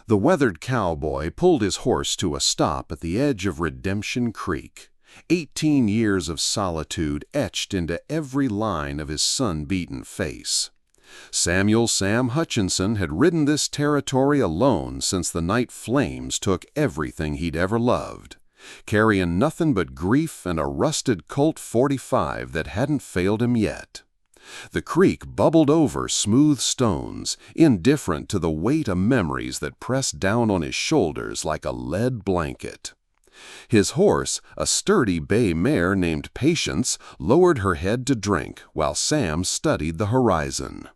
The weathered cowboy pulled his horse to a stop at the edge of Redemption Creek. 18 years of solitude etched into every line of his sun-beaten face. Samuel "Sam" Hutchinson had ridden this territory alone since the night flames took everything he'd ever loved, carrying nothing but grief and a rusted Colt .45 that hadn't failed him yet. The creek bubbled over smooth stones, indifferent to the weight of memories that pressed down on his shoulders like a lead blanket. His horse, a sturdy bay mare named Patience, lowered her head to drink while Sam studied the horizon.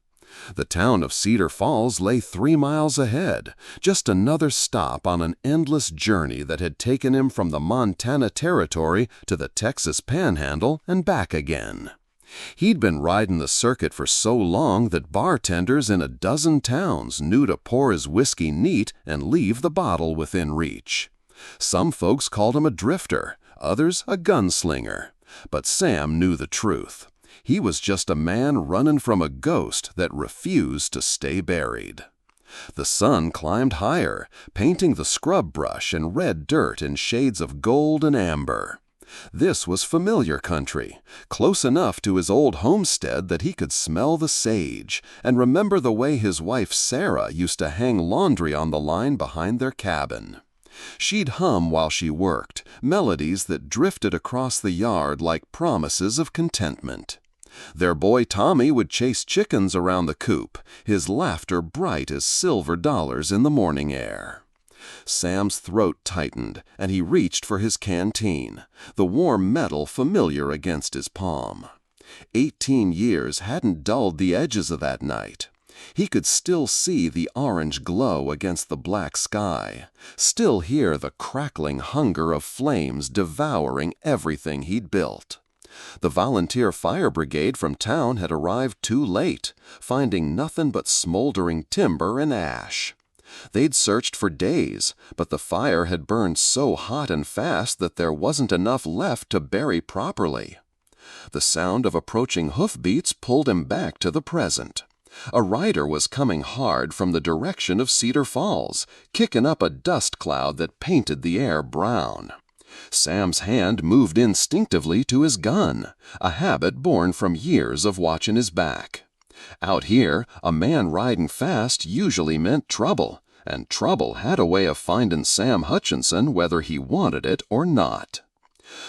The town of Cedar Falls lay 3 miles ahead, just another stop on an endless journey that had taken him from the Montana Territory to the Texas Panhandle and back again. He'd been riding the circuit for so long that bartenders in a dozen towns knew to pour his whiskey neat and leave the bottle within reach. Some folks called him a drifter, others a gunslinger. But Sam knew the truth. He was just a man running from a ghost that refused to stay buried. The sun climbed higher, painting the scrub brush and red dirt in shades of gold and amber. This was familiar country, close enough to his old homestead that he could smell the sage and remember the way his wife Sarah used to hang laundry on the line behind their cabin. She'd hum while she worked, melodies that drifted across the yard like promises of contentment. Their boy Tommy would chase chickens around the coop, his laughter bright as silver dollars in the morning air. Sam's throat tightened, and he reached for his canteen, the warm metal familiar against his palm. 18 years hadn't dulled the edges of that night. He could still see the orange glow against the black sky, still hear the crackling hunger of flames devouring everything he'd built. The volunteer fire brigade from town had arrived too late, finding nothing but smoldering timber and ash. They'd searched for days, but the fire had burned so hot and fast that there wasn't enough left to bury properly. The sound of approaching hoofbeats pulled him back to the present. A rider was coming hard from the direction of Cedar Falls, kicking up a dust cloud that painted the air brown. Sam's hand moved instinctively to his gun, a habit born from years of watching his back. Out here, a man riding fast usually meant trouble, and trouble had a way of finding Sam Hutchinson whether he wanted it or not.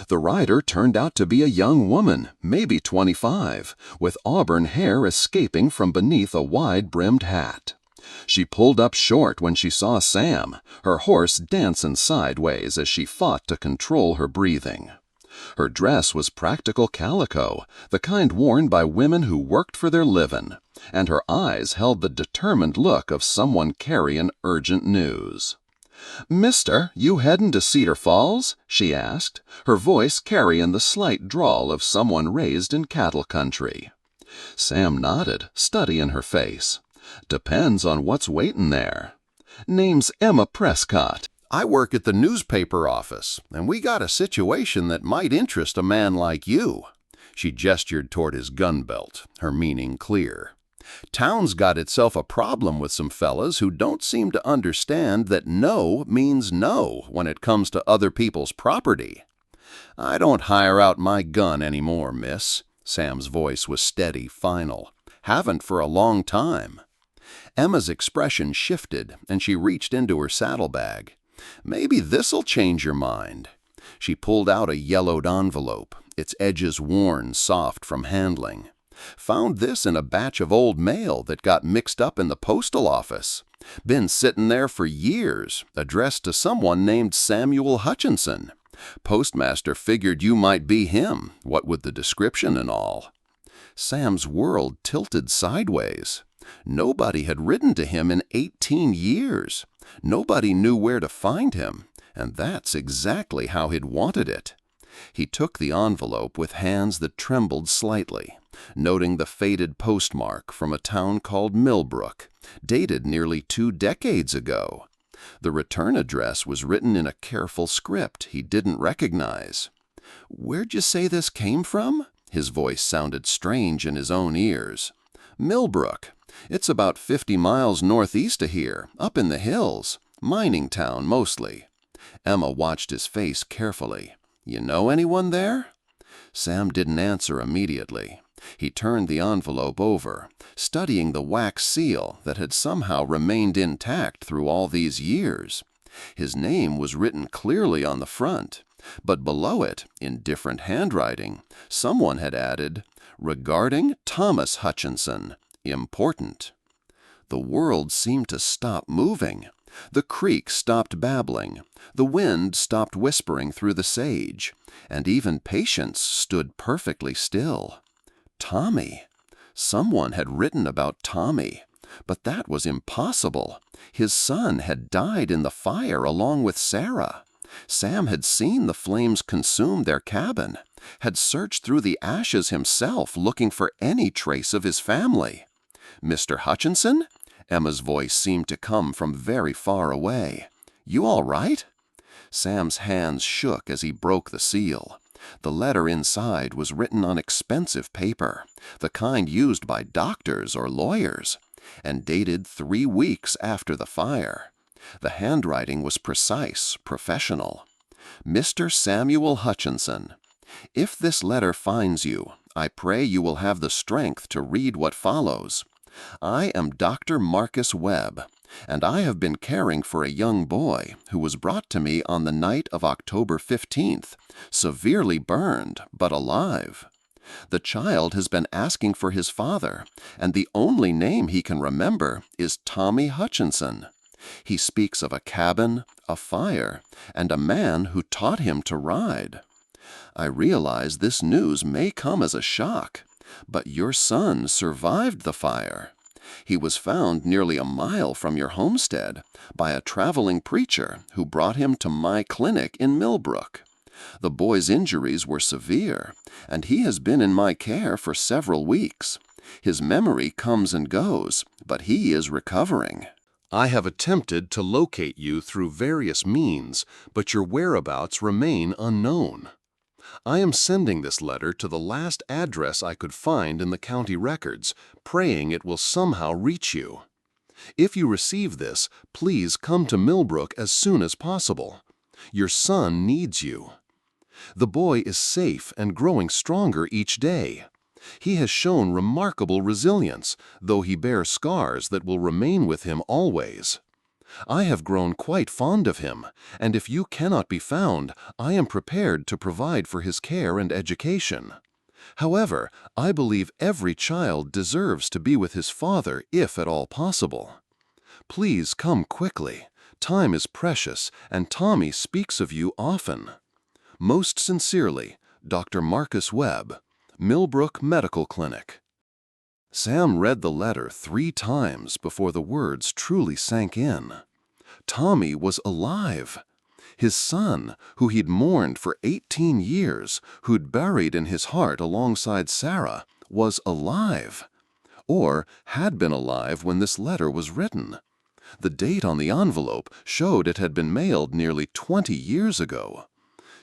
The rider turned out to be a young woman, maybe 25, with auburn hair escaping from beneath a wide-brimmed hat. She pulled up short when she saw Sam, her horse dancing sideways as she fought to control her breathing. Her dress was practical calico, the kind worn by women who worked for their living, and her eyes held the determined look of someone carrying urgent news. "Mister, you headin' to Cedar Falls?" she asked, her voice carrying the slight drawl of someone raised in cattle country. Sam nodded, studying her face. "Depends on what's waiting there." "Name's Emma Prescott. I work at the newspaper office, and we got a situation that might interest a man like you." She gestured toward his gun belt, her meaning clear. "Town's got itself a problem with some fellas who don't seem to understand that no means no when it comes to other people's property." "I don't hire out my gun anymore, miss." Sam's voice was steady, final. "Haven't for a long time." Emma's expression shifted, and she reached into her saddlebag. "Maybe this'll change your mind." She pulled out a yellowed envelope, its edges worn soft from handling. "Found this in a batch of old mail that got mixed up in the postal office. Been sitting there for years, addressed to someone named Samuel Hutchinson. Postmaster figured you might be him, what with the description and all." Sam's world tilted sideways. Nobody had written to him in 18 years. Nobody knew where to find him, and that's exactly how he'd wanted it. He took the envelope with hands that trembled slightly, noting the faded postmark from a town called Millbrook, dated nearly 2 decades ago. The return address was written in a careful script he didn't recognize. "Where'd you say this came from?" His voice sounded strange in his own ears. "Millbrook. It's about 50 miles northeast of here, up in the hills. Mining town, mostly. Emma watched his face carefully. You know anyone there? Sam didn't answer immediately. He turned the envelope over, studying the wax seal that had somehow remained intact through all these years. His name was written clearly on the front, but below it, in different handwriting, someone had added, "Regarding Thomas Hutchinson, important." The world seemed to stop moving. The creek stopped babbling, the wind stopped whispering through the sage, and even Patience stood perfectly still. Tommy. Someone had written about Tommy, but that was impossible. His son had died in the fire along with Sarah. Sam had seen the flames consume their cabin, had searched through the ashes himself looking for any trace of his family. Mr. Hutchinson? Emma's voice seemed to come from very far away. You all right? Sam's hands shook as he broke the seal. The letter inside was written on expensive paper, the kind used by doctors or lawyers, and dated 3 weeks after the fire. The handwriting was precise, professional. Mr. Samuel Hutchinson, if this letter finds you, I pray you will have the strength to read what follows. I am Dr. Marcus Webb, and I have been caring for a young boy who was brought to me on the night of October 15th, severely burned, but alive. The child has been asking for his father, and the only name he can remember is Tommy Hutchinson. He speaks of a cabin, a fire, and a man who taught him to ride. I realize this news may come as a shock, but your son survived the fire. He was found nearly a mile from your homestead by a traveling preacher who brought him to my clinic in Millbrook. The boy's injuries were severe, and he has been in my care for several weeks. His memory comes and goes, but he is recovering. I have attempted to locate you through various means, but your whereabouts remain unknown. I am sending this letter to the last address I could find in the county records, praying it will somehow reach you. If you receive this, please come to Millbrook as soon as possible. Your son needs you. The boy is safe and growing stronger each day. He has shown remarkable resilience, though he bears scars that will remain with him always. I have grown quite fond of him, and if you cannot be found, I am prepared to provide for his care and education. However, I believe every child deserves to be with his father if at all possible. Please come quickly. Time is precious, and Tommy speaks of you often. Most sincerely, Dr. Marcus Webb, Millbrook Medical Clinic. Sam read the letter 3 times before the words truly sank in. Tommy was alive. His son, who he'd mourned for 18 years, who'd buried in his heart alongside Sarah, was alive. Or had been alive when this letter was written. The date on the envelope showed it had been mailed nearly 20 years ago.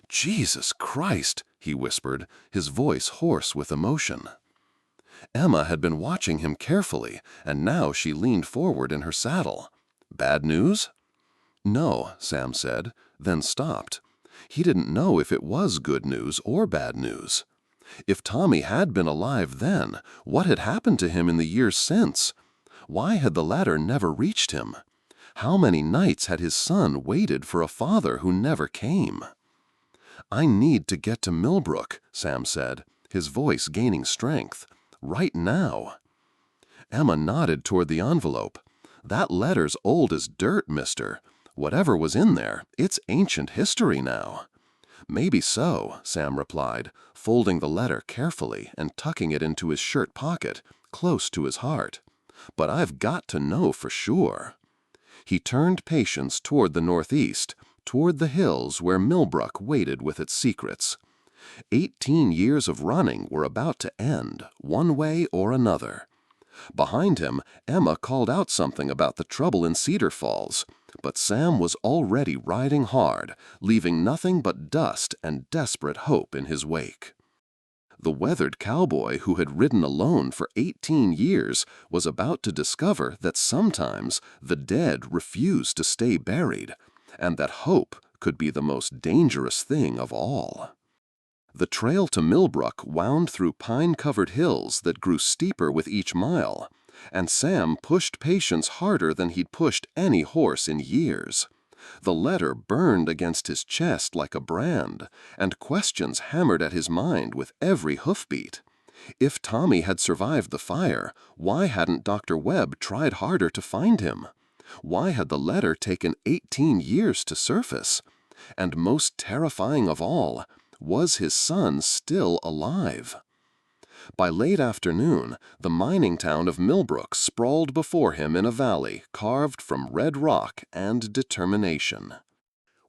Jesus Christ, he whispered, his voice hoarse with emotion. Emma had been watching him carefully, and now she leaned forward in her saddle. Bad news? No, Sam said, then stopped. He didn't know if it was good news or bad news. If Tommy had been alive then, what had happened to him in the years since? Why had the letter never reached him? How many nights had his son waited for a father who never came? I need to get to Millbrook, Sam said, his voice gaining strength. Right now. Emma nodded toward the envelope. That letter's old as dirt, mister. Whatever was in there, it's ancient history now. Maybe so, Sam replied, folding the letter carefully and tucking it into his shirt pocket, close to his heart. But I've got to know for sure. He turned Patience toward the northeast, toward the hills where Millbrook waited with its secrets. 18 years of running were about to end, one way or another. Behind him, Emma called out something about the trouble in Cedar Falls, but Sam was already riding hard, leaving nothing but dust and desperate hope in his wake. The weathered cowboy who had ridden alone for 18 years was about to discover that sometimes the dead refused to stay buried, and that hope could be the most dangerous thing of all. The trail to Millbrook wound through pine-covered hills that grew steeper with each mile, and Sam pushed patience harder than he'd pushed any horse in years. The letter burned against his chest like a brand, and questions hammered at his mind with every hoofbeat. If Tommy had survived the fire, why hadn't Dr. Webb tried harder to find him? Why had the letter taken 18 years to surface? And most terrifying of all, was his son still alive? By late afternoon, the mining town of Millbrook sprawled before him in a valley carved from red rock and determination.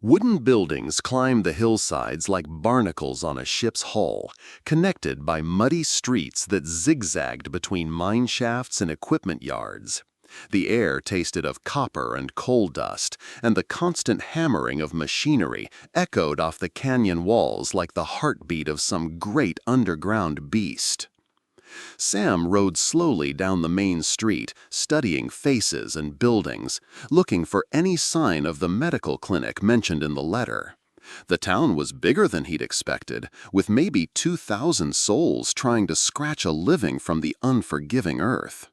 Wooden buildings climbed the hillsides like barnacles on a ship's hull, connected by muddy streets that zigzagged between mine shafts and equipment yards. The air tasted of copper and coal dust, and the constant hammering of machinery echoed off the canyon walls like the heartbeat of some great underground beast. Sam rode slowly down the main street, studying faces and buildings, looking for any sign of the medical clinic mentioned in the letter. The town was bigger than he'd expected, with maybe 2,000 souls trying to scratch a living from the unforgiving earth.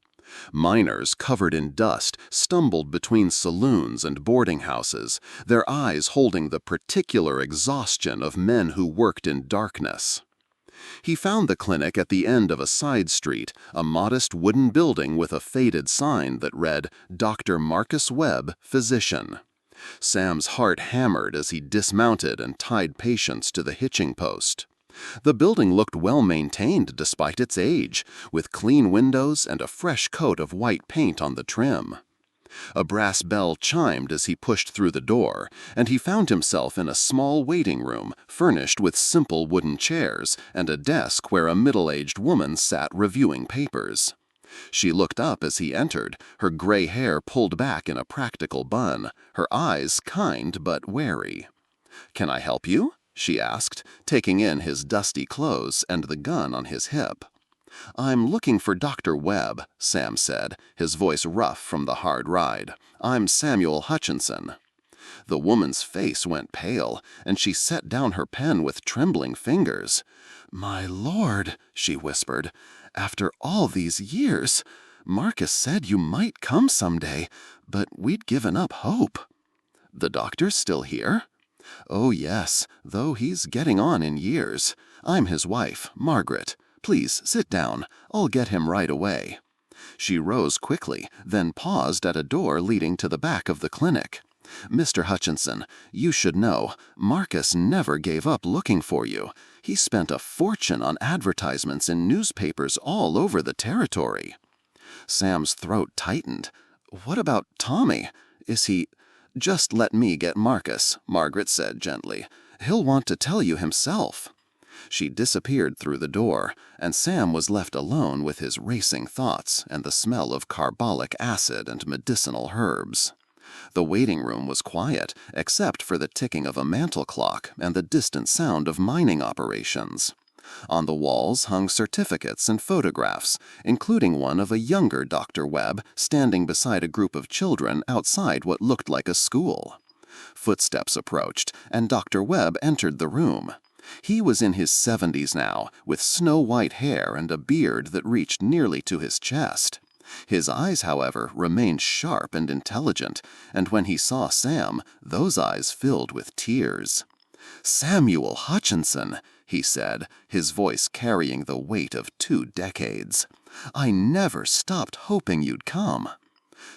Miners covered in dust stumbled between saloons and boarding houses, their eyes holding the particular exhaustion of men who worked in darkness. He found the clinic at the end of a side street, a modest wooden building with a faded sign that read, "Dr. Marcus Webb, Physician." Sam's heart hammered as he dismounted and tied patients to the hitching post. The building looked well maintained despite its age, with clean windows and a fresh coat of white paint on the trim. A brass bell chimed as he pushed through the door, and he found himself in a small waiting room furnished with simple wooden chairs and a desk where a middle-aged woman sat reviewing papers. She looked up as he entered, her gray hair pulled back in a practical bun, her eyes kind but wary. "Can I help you?" she asked, taking in his dusty clothes and the gun on his hip. "I'm looking for Dr. Webb," Sam said, his voice rough from the hard ride. "I'm Samuel Hutchinson." The woman's face went pale, and she set down her pen with trembling fingers. "My lord," she whispered, "after all these years, Marcus said you might come someday, but we'd given up hope." "The doctor's still here?" "Oh, yes, though he's getting on in years. I'm his wife, Margaret. Please sit down. I'll get him right away." She rose quickly, then paused at a door leading to the back of the clinic. "Mr. Hutchinson, you should know, Marcus never gave up looking for you. He spent a fortune on advertisements in newspapers all over the territory." Sam's throat tightened. "What about Tommy? Is he—" "Just let me get Marcus," Margaret said gently. "He'll want to tell you himself." She disappeared through the door, and Sam was left alone with his racing thoughts and the smell of carbolic acid and medicinal herbs. The waiting room was quiet, except for the ticking of a mantel clock and the distant sound of mining operations. On the walls hung certificates and photographs, including one of a younger Dr. Webb standing beside a group of children outside what looked like a school. Footsteps approached, and Dr. Webb entered the room. He was in his 70s now, with snow-white hair and a beard that reached nearly to his chest. His eyes, however, remained sharp and intelligent, and when he saw Sam, those eyes filled with tears. "Samuel Hutchinson," he said, his voice carrying the weight of 2 decades. "I never stopped hoping you'd come."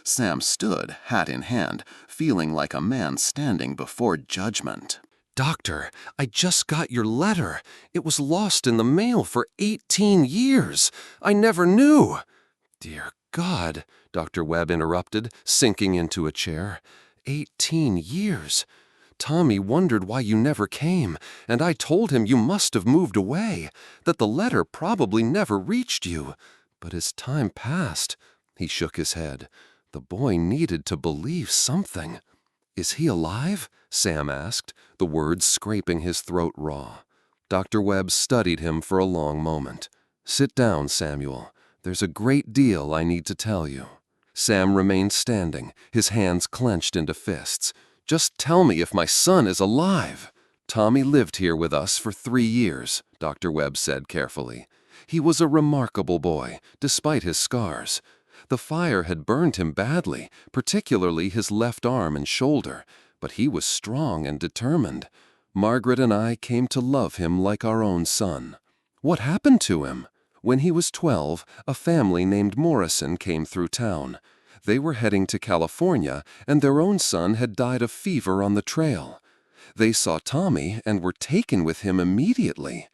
Sam stood, hat in hand, feeling like a man standing before judgment. "Doctor, I just got your letter. It was lost in the mail for 18 years. I never knew." "Dear God," Dr. Webb interrupted, sinking into a chair. 18 years. Tommy wondered why you never came, and I told him you must have moved away, that the letter probably never reached you. But as time passed, he shook his head. The boy needed to believe something. "Is he alive?" Sam asked, the words scraping his throat raw. Dr. Webb studied him for a long moment. "Sit down, Samuel. There's a great deal I need to tell you." Sam remained standing, his hands clenched into fists. "Just tell me if my son is alive." "Tommy lived here with us for 3 years," Dr. Webb said carefully. "He was a remarkable boy, despite his scars. The fire had burned him badly, particularly his left arm and shoulder, but he was strong and determined. Margaret and I came to love him like our own son." "What happened to him?" "When he was 12, a family named Morrison came through town. They were heading to California, and their own son had died of fever on the trail. They saw Tommy and were taken with him immediately.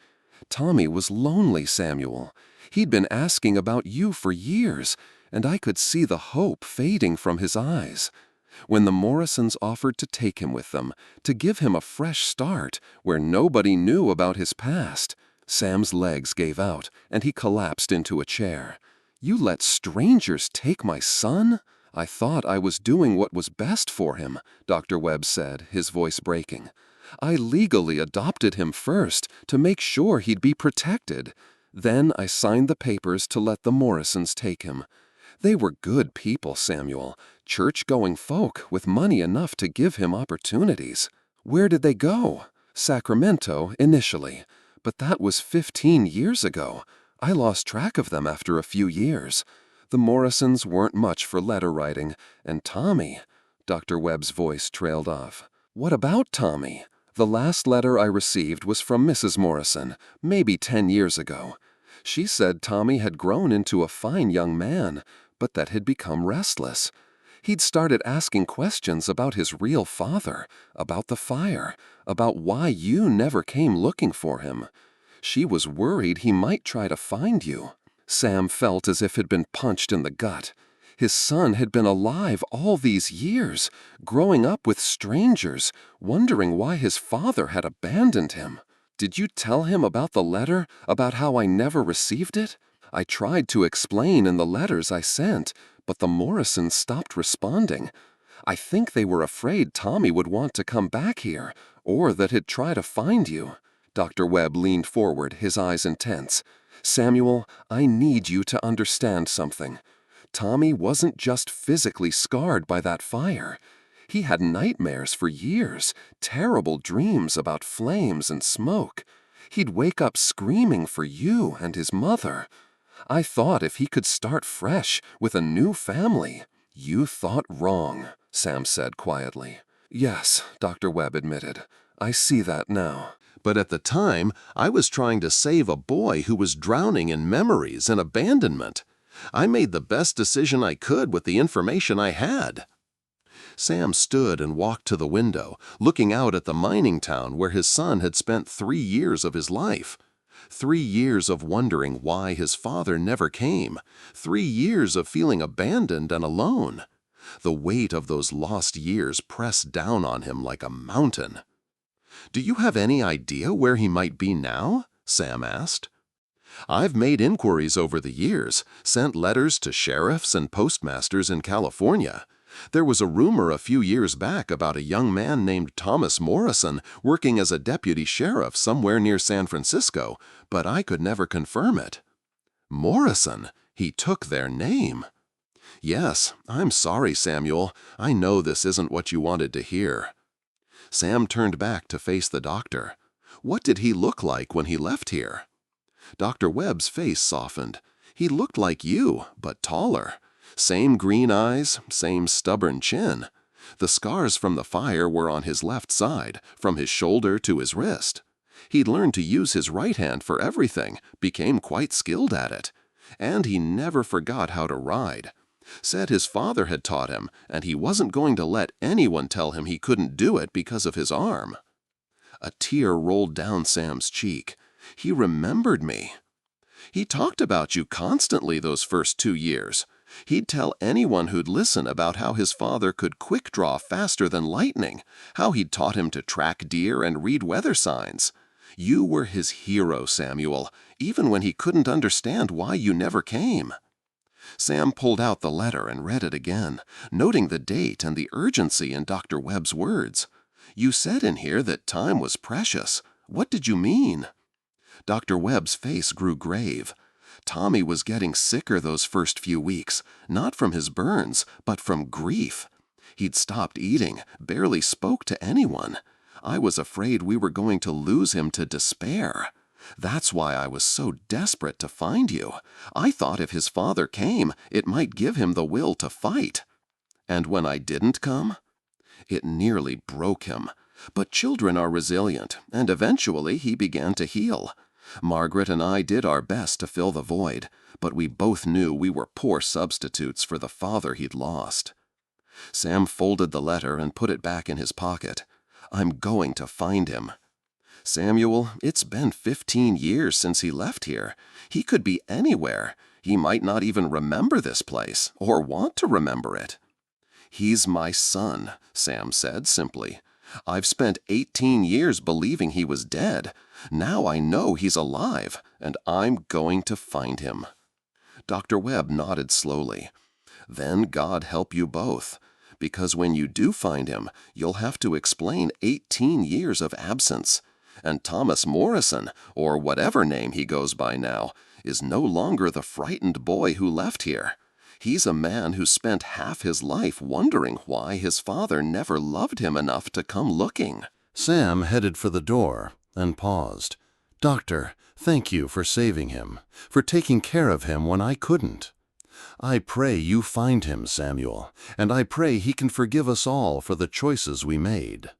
Tommy was lonely, Samuel. He'd been asking about you for years, and I could see the hope fading from his eyes. When the Morrisons offered to take him with them, to give him a fresh start where nobody knew about his past, Sam's legs gave out and he collapsed into a chair. "You let strangers take my son?" "I thought I was doing what was best for him," Dr. Webb said, his voice breaking. "I legally adopted him first to make sure he'd be protected. Then I signed the papers to let the Morrisons take him. They were good people, Samuel, church-going folk with money enough to give him opportunities." "Where did they go?" "Sacramento, initially. But that was 15 years ago. I lost track of them after a few years. The Morrisons weren't much for letter writing, and Tommy—" Dr. Webb's voice trailed off. "What about Tommy?" "The last letter I received was from Mrs. Morrison, maybe 10 years ago. She said Tommy had grown into a fine young man, but that he'd become restless. He'd started asking questions about his real father, about the fire, about why you never came looking for him. She was worried he might try to find you." Sam felt as if he'd been punched in the gut. His son had been alive all these years, growing up with strangers, wondering why his father had abandoned him. "Did you tell him about the letter, about how I never received it? I tried to explain in the letters I sent, but the Morrisons stopped responding. I think they were afraid Tommy would want to come back here, or that he'd try to find you." Dr. Webb leaned forward, his eyes intense. "Samuel, I need you to understand something. Tommy wasn't just physically scarred by that fire. He had nightmares for years, terrible dreams about flames and smoke. He'd wake up screaming for you and his mother. I thought if he could start fresh with a new family—" "You thought wrong," Sam said quietly. "Yes," Dr. Webb admitted. "I see that now. But at the time, I was trying to save a boy who was drowning in memories and abandonment. I made the best decision I could with the information I had." Sam stood and walked to the window, looking out at the mining town where his son had spent 3 years of his life. 3 years of wondering why his father never came. 3 years of feeling abandoned and alone. The weight of those lost years pressed down on him like a mountain. "Do you have any idea where he might be now?" Sam asked. "I've made inquiries over the years, sent letters to sheriffs and postmasters in California. There was a rumor a few years back about a young man named Thomas Morrison working as a deputy sheriff somewhere near San Francisco, but I could never confirm it." "Morrison? He took their name." "Yes, I'm sorry, Samuel. I know this isn't what you wanted to hear." Sam turned back to face the doctor. "What did he look like when he left here?" Dr. Webb's face softened. "He looked like you, but taller. Same green eyes, same stubborn chin. The scars from the fire were on his left side, from his shoulder to his wrist. He'd learned to use his right hand for everything, became quite skilled at it. And he never forgot how to ride. Said his father had taught him, and he wasn't going to let anyone tell him he couldn't do it because of his arm." A tear rolled down Sam's cheek. "He remembered me. He talked about you constantly those first 2 years. He'd tell anyone who'd listen about how his father could quick draw faster than lightning, how he'd taught him to track deer and read weather signs. You were his hero, Samuel, even when he couldn't understand why you never came." Sam pulled out the letter and read it again, noting the date and the urgency in Dr. Webb's words. "You said in here that time was precious. What did you mean?" Dr. Webb's face grew grave. Tommy was getting sicker those first few weeks, not from his burns, but from grief. He'd stopped eating, barely spoke to anyone. I was afraid we were going to lose him to despair. That's why I was so desperate to find you. I thought if his father came, it might give him the will to fight. And when I didn't come? It nearly broke him. But children are resilient, and eventually he began to heal. Margaret and I did our best to fill the void, but we both knew we were poor substitutes for the father he'd lost. Sam folded the letter and put it back in his pocket. I'm going to find him. Samuel, it's been 15 years since he left here. He could be anywhere. He might not even remember this place, or want to remember it. He's my son, Sam said simply. I've spent 18 years believing he was dead. Now I know he's alive, and I'm going to find him. Dr. Webb nodded slowly. Then God help you both, because when you do find him, you'll have to explain 18 years of absence. And Thomas Morrison, or whatever name he goes by now, is no longer the frightened boy who left here. He's a man who spent half his life wondering why his father never loved him enough to come looking. Sam headed for the door and paused. Doctor, thank you for saving him, for taking care of him when I couldn't. I pray you find him, Samuel, and I pray he can forgive us all for the choices we made.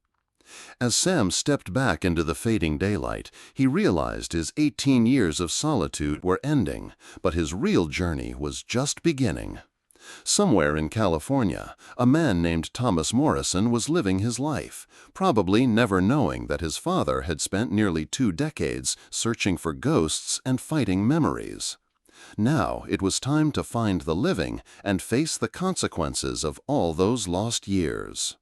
As Sam stepped back into the fading daylight, he realized his 18 years of solitude were ending, but his real journey was just beginning. Somewhere in California, a man named Thomas Morrison was living his life, probably never knowing that his father had spent nearly 2 decades searching for ghosts and fighting memories. Now it was time to find the living and face the consequences of all those lost years.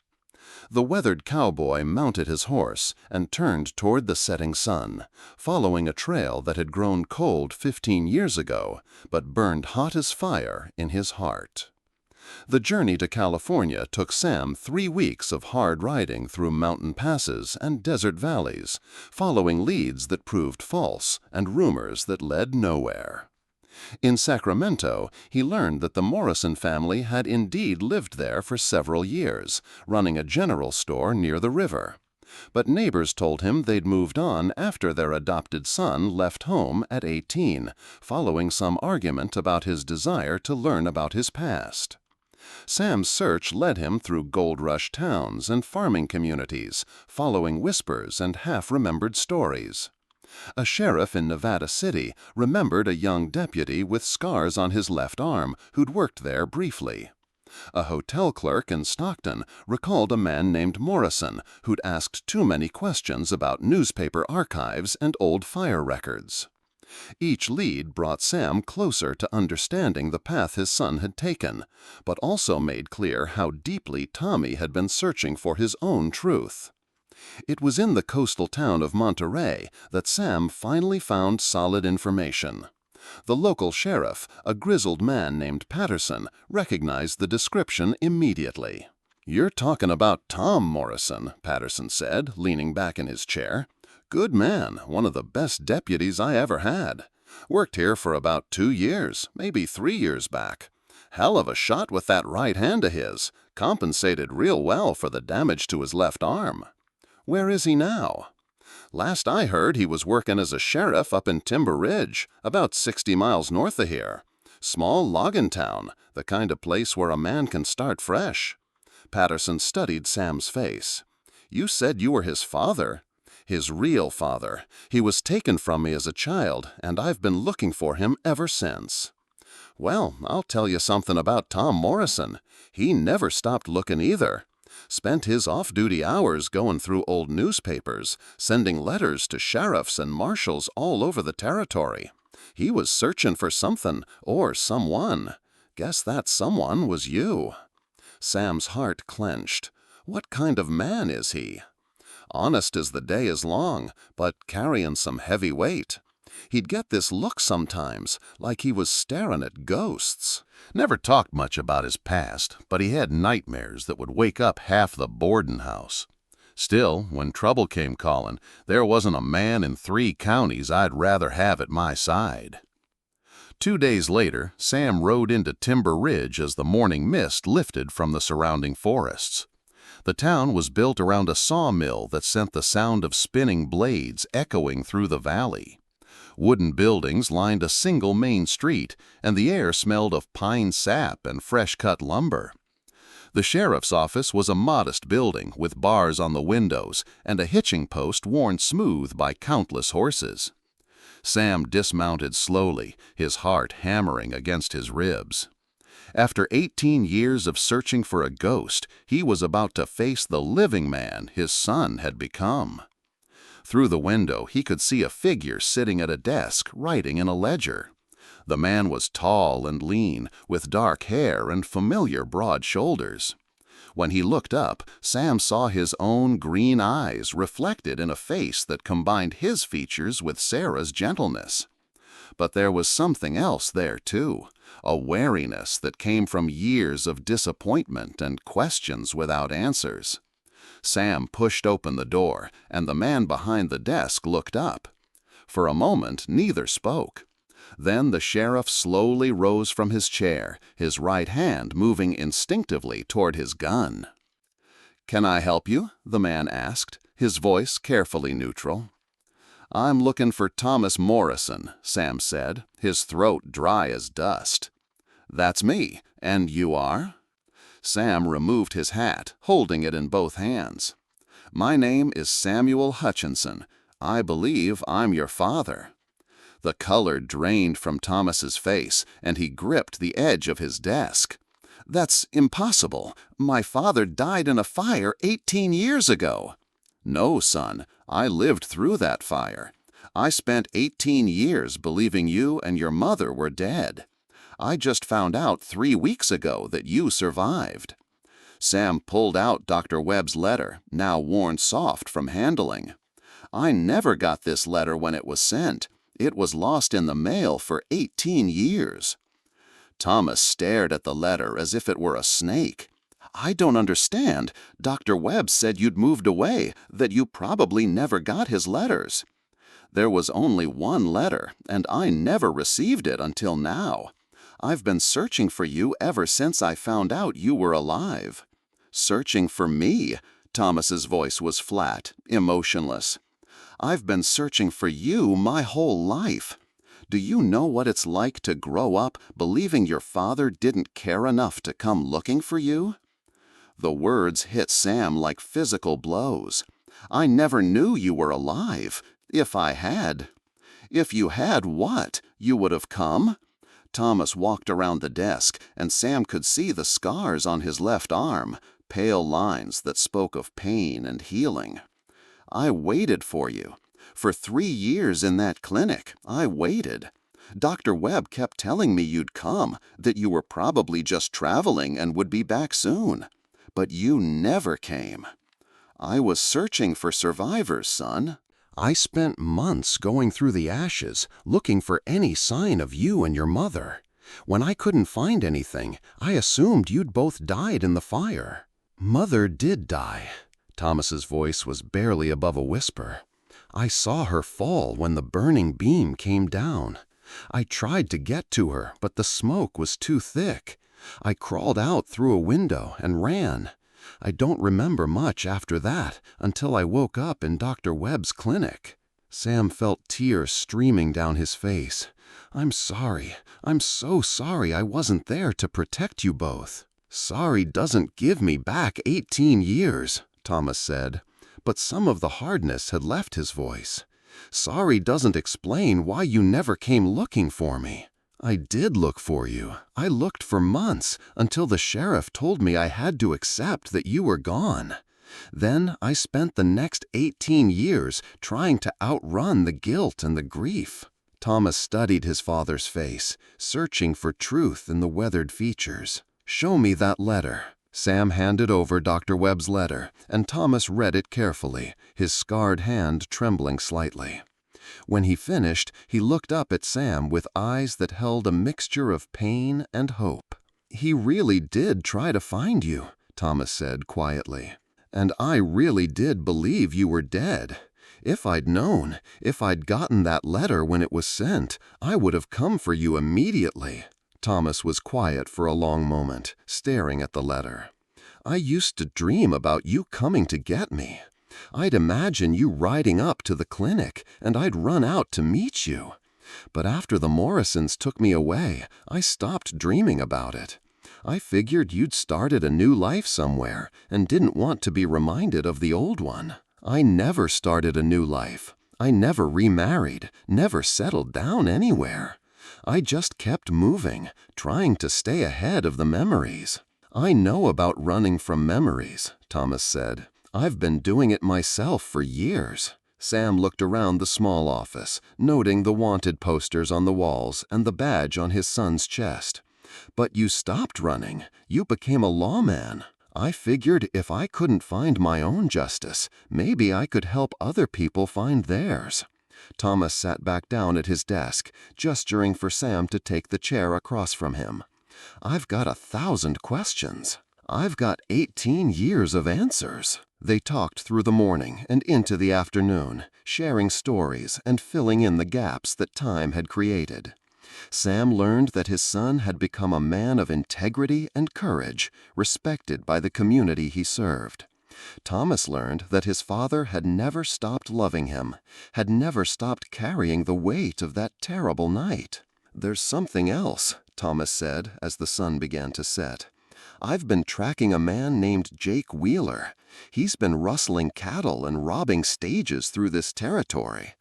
The weathered cowboy mounted his horse and turned toward the setting sun, following a trail that had grown cold 15 years ago, but burned hot as fire in his heart. The journey to California took Sam 3 weeks of hard riding through mountain passes and desert valleys, following leads that proved false and rumors that led nowhere. In Sacramento, he learned that the Morrison family had indeed lived there for several years, running a general store near the river. But neighbors told him they'd moved on after their adopted son left home at 18, following some argument about his desire to learn about his past. Sam's search led him through gold rush towns and farming communities, following whispers and half-remembered stories. A sheriff in Nevada City remembered a young deputy with scars on his left arm who'd worked there briefly. A hotel clerk in Stockton recalled a man named Morrison who'd asked too many questions about newspaper archives and old fire records. Each lead brought Sam closer to understanding the path his son had taken, but also made clear how deeply Tommy had been searching for his own truth. It was in the coastal town of Monterey that Sam finally found solid information. The local sheriff, a grizzled man named Patterson, recognized the description immediately. "You're talking about Tom Morrison," Patterson said, leaning back in his chair. "Good man, one of the best deputies I ever had. Worked here for about 2 years, maybe 3 years back. Hell of a shot with that right hand of his. Compensated real well for the damage to his left arm." "Where is he now?" "Last I heard he was working as a sheriff up in Timber Ridge, about 60 miles north of here. Small logging town, the kind of place where a man can start fresh." Patterson studied Sam's face. "You said you were his father." "His real father. He was taken from me as a child, and I've been looking for him ever since." "Well, I'll tell you something about Tom Morrison. He never stopped looking either. Spent his off-duty hours going through old newspapers, sending letters to sheriffs and marshals all over the territory. He was searching for something or someone. Guess that someone was you." Sam's heart clenched. What kind of man is he? Honest as the day is long, but carrying some heavy weight. He'd get this look sometimes, like he was staring at ghosts. Never talked much about his past, but he had nightmares that would wake up half the boarding house. Still, when trouble came calling, there wasn't a man in 3 counties I'd rather have at my side. 2 days later, Sam rode into Timber Ridge as the morning mist lifted from the surrounding forests. The town was built around a sawmill that sent the sound of spinning blades echoing through the valley. Wooden buildings lined a single main street, and the air smelled of pine sap and fresh-cut lumber. The sheriff's office was a modest building with bars on the windows and a hitching post worn smooth by countless horses. Sam dismounted slowly, his heart hammering against his ribs. After 18 years of searching for a ghost, he was about to face the living man his son had become. Through the window, he could see a figure sitting at a desk, writing in a ledger. The man was tall and lean, with dark hair and familiar broad shoulders. When he looked up, Sam saw his own green eyes reflected in a face that combined his features with Sarah's gentleness. But there was something else there, too, a wariness that came from years of disappointment and questions without answers. Sam pushed open the door, and the man behind the desk looked up. For a moment, neither spoke. Then the sheriff slowly rose from his chair, his right hand moving instinctively toward his gun. "Can I help you?" the man asked, his voice carefully neutral. "I'm looking for Thomas Morrison," Sam said, his throat dry as dust. "That's me. And you are?" Sam removed his hat, holding it in both hands. "My name is Samuel Hutchinson. I believe I'm your father." The color drained from Thomas's face, and he gripped the edge of his desk. "That's impossible. My father died in a fire 18 years ago." "No, son. I lived through that fire. I spent 18 years believing you and your mother were dead. I just found out 3 weeks ago that you survived." Sam pulled out Dr. Webb's letter, now worn soft from handling. "I never got this letter when it was sent. It was lost in the mail for 18 years. Thomas stared at the letter as if it were a snake. "I don't understand. Dr. Webb said you'd moved away, that you probably never got his letters." "There was only one letter, and I never received it until now. I've been searching for you ever since I found out you were alive." "Searching for me?" Thomas's voice was flat, emotionless. "I've been searching for you my whole life. Do you know what it's like to grow up believing your father didn't care enough to come looking for you?" The words hit Sam like physical blows. "I never knew you were alive. If I had." "If you had what? You would have come?" Thomas walked around the desk, and Sam could see the scars on his left arm, pale lines that spoke of pain and healing. "I waited for you. For 3 years in that clinic, I waited. Dr. Webb kept telling me you'd come, that you were probably just traveling and would be back soon. But you never came. I was searching for survivors, son." "I spent months going through the ashes, looking for any sign of you and your mother. When I couldn't find anything, I assumed you'd both died in the fire." "Mother did die." Thomas's voice was barely above a whisper. "I saw her fall when the burning beam came down. I tried to get to her, but the smoke was too thick. I crawled out through a window and ran. I don't remember much after that until I woke up in Dr. Webb's clinic." Sam felt tears streaming down his face. "I'm sorry. I'm so sorry I wasn't there to protect you both." "Sorry doesn't give me back 18 years, Thomas said, but some of the hardness had left his voice. "Sorry doesn't explain why you never came looking for me." "I did look for you. I looked for months, until the sheriff told me I had to accept that you were gone. Then I spent the next 18 years trying to outrun the guilt and the grief." Thomas studied his father's face, searching for truth in the weathered features. "Show me that letter." Sam handed over Dr. Webb's letter, and Thomas read it carefully, his scarred hand trembling slightly. When he finished, he looked up at Sam with eyes that held a mixture of pain and hope. "He really did try to find you," Thomas said quietly. And I really did believe you were dead. If I'd known, if I'd gotten that letter when it was sent, I would have come for you immediately." Thomas was quiet for a long moment, staring at the letter. "I used to dream about you coming to get me. I'd imagine you riding up to the clinic, and I'd run out to meet you. But after the Morrisons took me away, I stopped dreaming about it. I figured you'd started a new life somewhere and didn't want to be reminded of the old one. I never started a new life. I never remarried, never settled down anywhere. I just kept moving, trying to stay ahead of the memories." "I know about running from memories," Thomas said. "I've been doing it myself for years." Sam looked around the small office, noting the wanted posters on the walls and the badge on his son's chest. "But you stopped running. You became a lawman. I figured if I couldn't find my own justice, maybe I could help other people find theirs." Thomas sat back down at his desk, gesturing for Sam to take the chair across from him. "I've got 1,000 questions. I've got 18 years of answers." They talked through the morning and into the afternoon, sharing stories and filling in the gaps that time had created. Sam learned that his son had become a man of integrity and courage, respected by the community he served. Thomas learned that his father had never stopped loving him, had never stopped carrying the weight of that terrible night. "There's something else," Thomas said as the sun began to set. "I've been tracking a man named Jake Wheeler. He's been rustling cattle and robbing stages through this territory.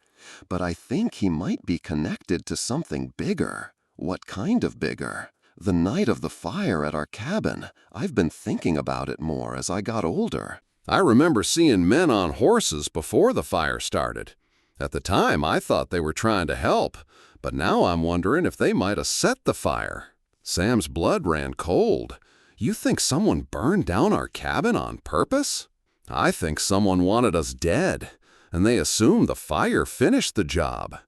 But I think he might be connected to something bigger." "What kind of bigger?" "The night of the fire at our cabin. I've been thinking about it more as I got older." I remember seeing men on horses before the fire started. At the time, I thought they were trying to help, but now I'm wondering if they might have set the fire." Sam's blood ran cold. "You think someone burned down our cabin on purpose?" "I think someone wanted us dead, and they assumed the fire finished the job.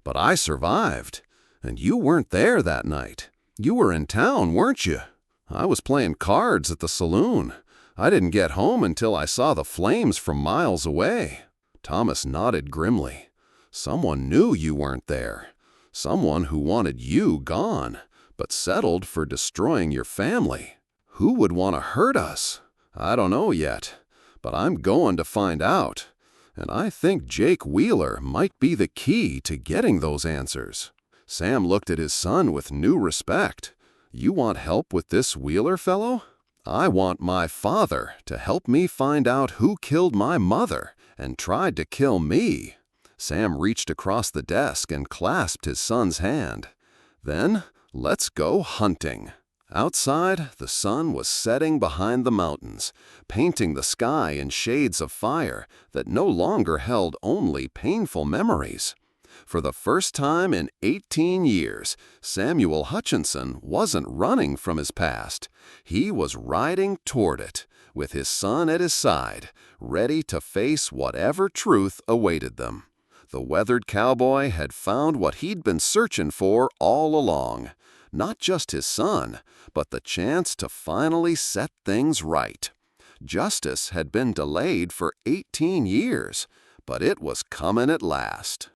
But I survived, and you weren't there that night. You were in town, weren't you?" "I was playing cards at the saloon. I didn't get home until I saw the flames from miles away." Thomas nodded grimly. "Someone knew you weren't there. Someone who wanted you gone, but settled for destroying your family. Who would want to hurt us? I don't know yet, but I'm going to find out. And I think Jake Wheeler might be the key to getting those answers." Sam looked at his son with new respect. "You want help with this Wheeler fellow?" "I want my father to help me find out who killed my mother and tried to kill me." Sam reached across the desk and clasped his son's hand. "Then, let's go hunting." Outside, the sun was setting behind the mountains, painting the sky in shades of fire that no longer held only painful memories. For the first time in 18 years, Samuel Hutchinson wasn't running from his past. He was riding toward it, with his son at his side, ready to face whatever truth awaited them. The weathered cowboy had found what he'd been searching for all along. Not just his son, but the chance to finally set things right. Justice had been delayed for 18 years, but it was coming at last.